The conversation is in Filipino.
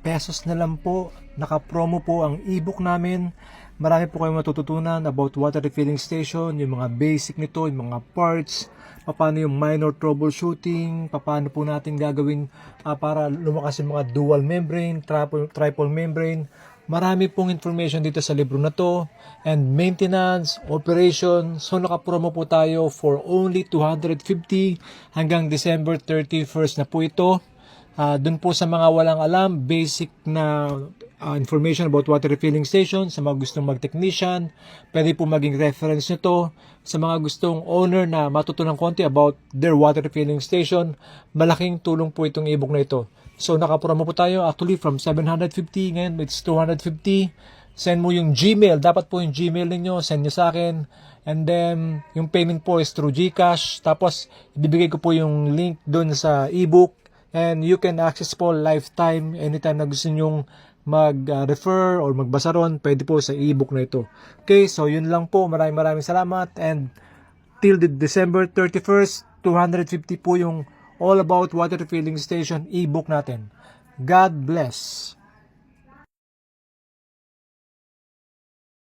pesos na lang po. Naka-promo po ang ebook namin. Marami po kayong matututunan about water refilling station, yung mga basic nito, yung mga parts, paano yung minor troubleshooting, paano po natin gagawin para lumakas yung mga dual membrane, triple membrane. Marami pong information dito sa libro na to, and maintenance, operation. So naka-promo po tayo for only 250 hanggang December 31st na po ito. Doon po sa mga walang alam, basic na information about water refilling station, sa mga gustong mag-technician, pwede po maging reference nito. Sa mga gustong owner na matutunan konti about their water refilling station, malaking tulong po itong ebook na ito. So naka-promo po tayo actually from 750, ngayon it's 250. Send mo yung Gmail, dapat po yung Gmail ninyo, send nyo sa akin. And then, yung payment po is through GCash. Tapos, ibibigay ko po yung link doon sa ebook. And you can access po lifetime anytime na gusto nyong mag-refer or magbasa ron, pwede po sa ebook na ito. Okay, so yun lang po. Maraming salamat. And till the December 31st, 250 po yung All About Water Refilling Station ebook natin. God bless.